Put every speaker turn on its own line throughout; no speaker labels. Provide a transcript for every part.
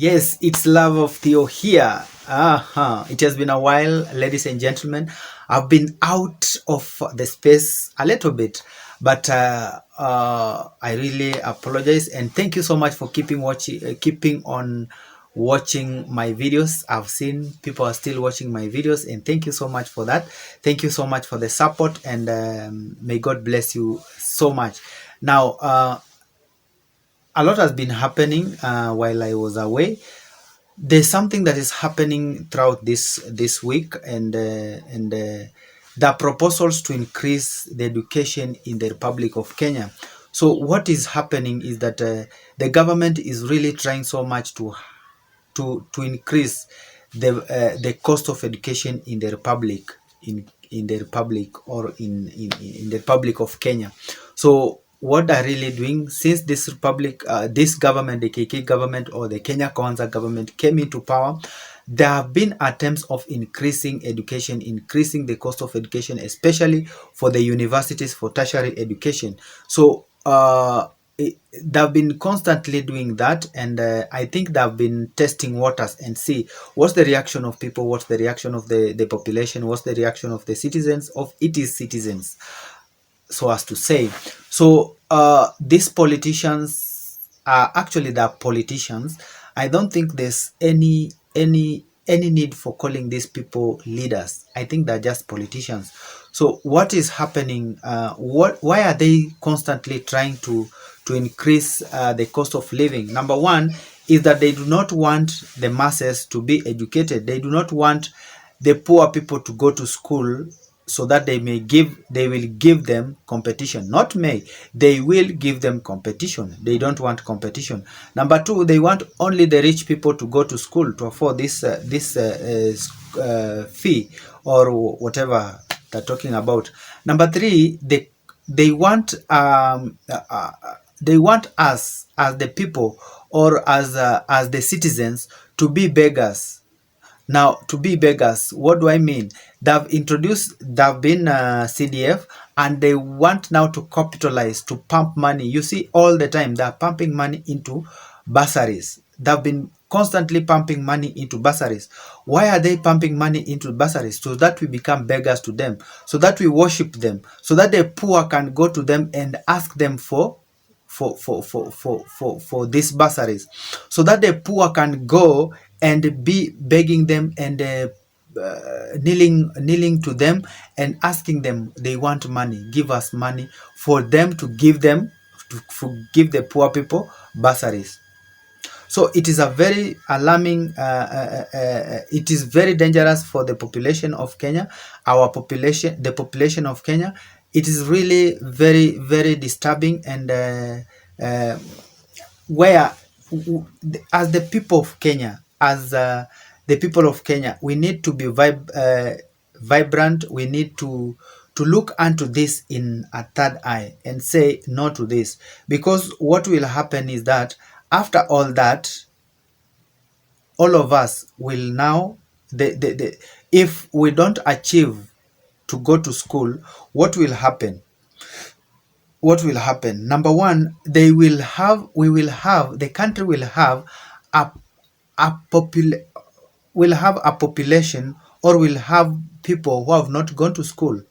Yes, it's Love of Theo here. It has been a while, ladies and gentlemen. I've been out of the space a little bit, but I really apologize and thank you so much for keeping on watching my videos. I've seen people are still watching my videos, and thank you so much for that. Thank you so much for the support, and may God bless you so much. Now, a lot has been happening while I was away. There's something that is happening throughout this week, and the proposals to increase the education in the Republic of Kenya. So what is happening is that the government is really trying so much to increase the cost of education in the republic, in the republic, or in the Republic of Kenya. So what they're really doing, since this republic, this government, the KK government or the Kenya Kwanza government came into power, there have been attempts of increasing education, increasing the cost of education, especially for the universities, for tertiary education. So they've been constantly doing that, and I think they've been testing waters and see what's the reaction of people, what's the reaction of the population, what's the reaction of the citizens, of its citizens, so as to say. So these politicians are actually the politicians. I don't think there's any need for calling these people leaders. I think they're just politicians. So what is happening? Why are they constantly trying to increase the cost of living? Number one is that they do not want the masses to be educated. They do not want the poor people to go to school, so that they will give them competition. Not may, they will give them competition. They don't want competition. Number two, they want only the rich people to go to school to afford this fee or whatever they're talking about. Number three, they want us as the people, or as the citizens, to be beggars. Now, to be beggars, what do I mean? They've been CDF, and they want now to capitalize, to pump money. You see, all the time they're pumping money into bursaries. They've been constantly pumping money into bursaries. Why are they pumping money into bursaries? So that we become beggars to them, so that we worship them, so that the poor can go to them and ask them for these bursaries, so that the poor can go and be begging them, and kneeling to them and asking them, they want money, give us money, for them to give give the poor people bursaries. So it is a very alarming, it is very dangerous for the population of Kenya, the population of Kenya. It is really very, very disturbing, and where, as the people of Kenya, as the people of Kenya, we need to be vibrant. We need to look into this in a third eye and say no to this, because what will happen is that after all that, all of us will now, if we don't achieve to go to school, what will happen? What will happen? Number one, the country will have a will have a population, or will have people who have not gone to school.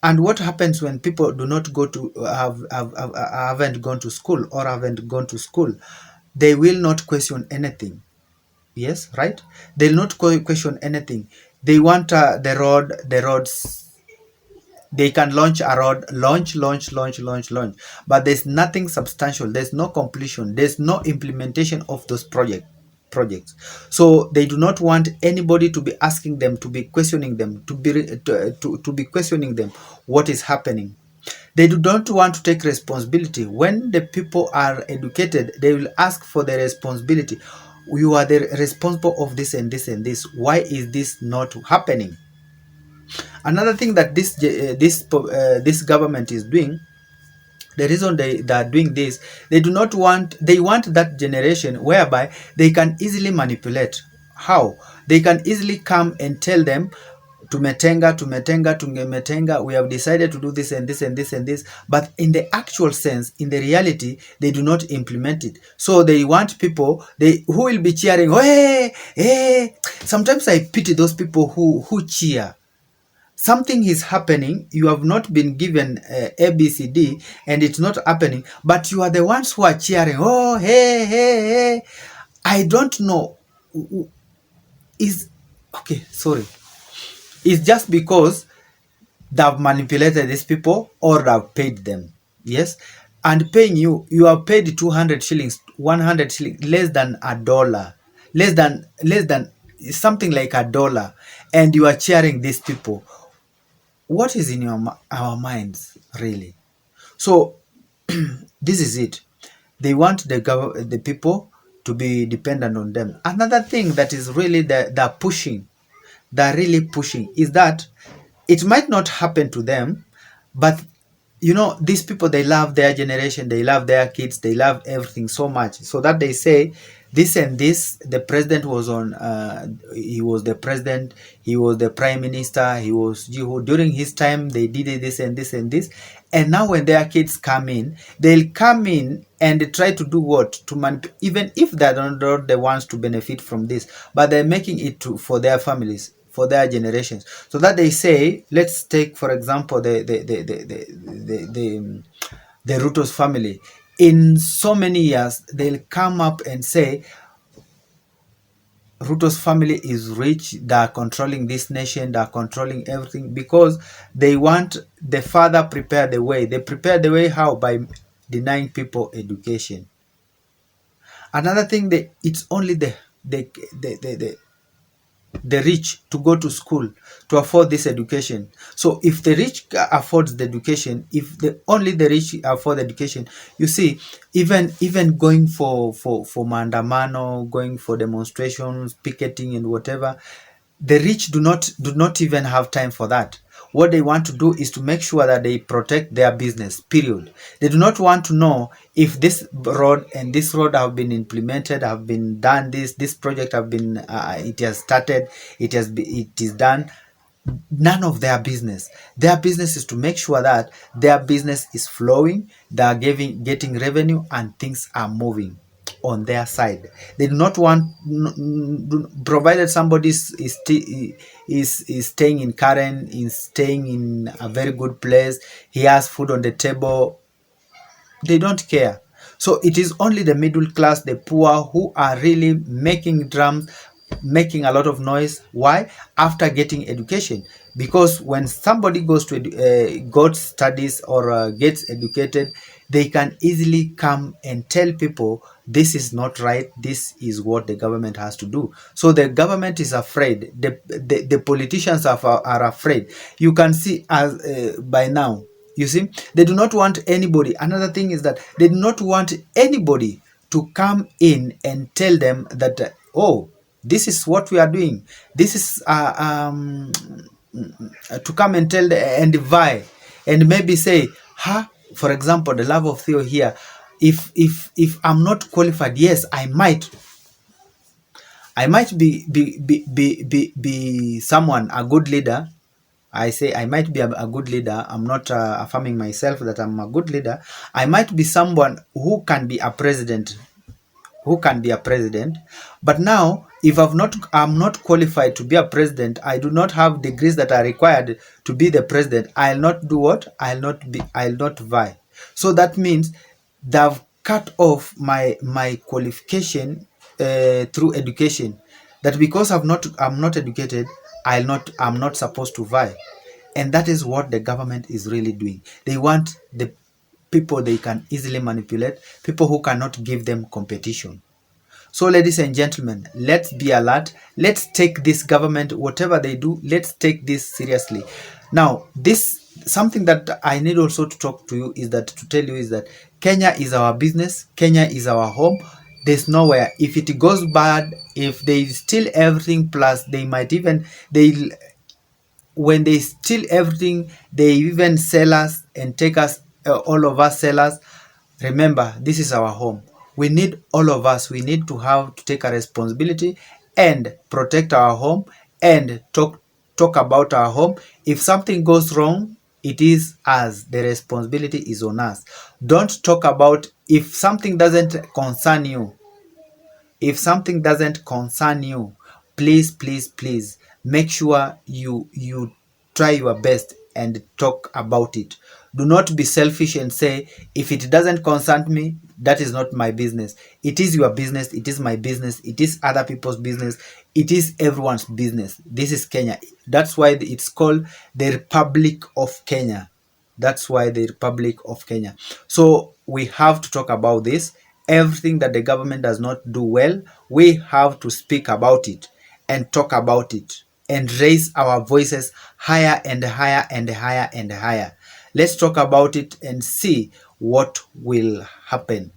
And what happens when people do not go to haven't gone to school, or haven't gone to school? They will not question anything. Yes, right? They'll not question anything. They want the roads. They can launch a road, launch, but there's nothing substantial. There's no completion. There's no implementation of those projects. So they do not want anybody to be asking them, to be questioning them, to be questioning them what is happening. They do not want to take responsibility. When the people are educated, they will ask for the responsibility. You are the responsible of this and this and this. Why is this not happening? Another thing that this government is doing, the reason they are doing this, they want that generation whereby they can easily manipulate. How? They can easily come and tell them, tumetenga, we have decided to do this and this and this and this, but in the actual sense, in the reality, they do not implement it. So they want people who will be cheering, oh, hey, hey. Sometimes I pity those people who cheer. Something is happening, you have not been given ABCD and it's not happening, but you are the ones who are cheering, oh, hey, hey, hey. I don't know, is okay, sorry, it's just because they've manipulated these people or they've paid them. Yes. And paying you are paid 200 shillings, 100 shillings, less than a dollar, less than something like a dollar, and you are cheering these people. What is in our minds, really? So this is it. They want the people to be dependent on them. Another thing that is really they're really pushing is that it might not happen to them, but these people, they love their generation, they love their kids, they love everything so much, so that they say this and this. The president was on, he was the president, he was the prime minister, he was during his time they did this and this and this, and now when their kids come in, they'll come in and try to do what, even if they're not the ones to benefit from this, but they're making it for their families, for their generations, so that they say, let's take for example the Ruto's family. In so many years, they'll come up and say Ruto's family is rich, they're controlling this nation, they're controlling everything, because they want the father prepare the way. They prepare the way how? By denying people education. Another thing, it's only the rich to go to school to afford this education. So if the rich affords the education, if only the rich afford the education, you see, even going for maandamano, going for demonstrations, picketing and whatever, the rich do not even have time for that. What they want to do is to make sure that they protect their business, period. They do not want to know if this road and this road have been implemented, have been done, this project have been, it has started, it is done. None of their business. Their business is to make sure that their business is flowing, they are getting revenue, and things are moving on their side. They do not want, provided somebody is staying in Karen, is staying in a very good place, he has food on the table, they don't care. So it is only the middle class, the poor, who are really making drums, making a lot of noise. Why? After getting education. Because when somebody goes to got studies or gets educated, they can easily come and tell people this is not right, this is what the government has to do. So the government is afraid, the politicians are afraid. You can see, as by now, you see, they do not want anybody. Another thing is that they do not want anybody to come in and tell them that, oh, this is what we are doing. This is to come and tell and vie and maybe say, for example, the love of Theo here. If I'm not qualified, yes, I might be someone, a good leader. I say I might be a good leader. I'm not affirming myself that I'm a good leader. I might be someone who can be a president, but now, if I'm not qualified to be a president, I do not have degrees that are required to be the president, I'll not do what? I'll not vie. So that means they've cut off my qualification through education, that because I'm not educated, I'm not supposed to vie. And that is what the government is really doing. They want the people they can easily manipulate, people who cannot give them competition. So, ladies and gentlemen, let's be alert. Let's take this government, whatever they do, let's take this seriously. Now, something that I need also to talk to you is that Kenya is our business. Kenya is our home. There's nowhere. If it goes bad, if they steal everything, plus when they steal everything, they even sell us and take us, all of us sellers. Remember, this is our home. We need all of us. We need to take a responsibility and protect our home and talk talk about our home. If something goes wrong, it is us. The responsibility is on us. Don't talk about if something doesn't concern you. If something doesn't concern you, please, please, please make sure you try your best and talk about it. Do not be selfish and say, if it doesn't concern me, that is not my business. It is your business. It is my business. It is other people's business. It is everyone's business. This is Kenya. That's why it's called the Republic of Kenya. That's why the Republic of Kenya. So we have to talk about this. Everything that the government does not do well, we have to speak about it and talk about it and raise our voices higher and higher and higher and higher. Let's talk about it and see what will happen.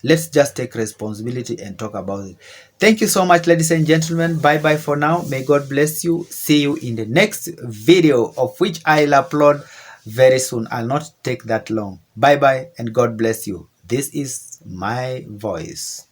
Let's just take responsibility and talk about it. Thank you so much, ladies and gentlemen. Bye bye for now. May God bless you. See you in the next video, of which I'll upload very soon. I'll not take that long. Bye bye and God bless you. This is my voice.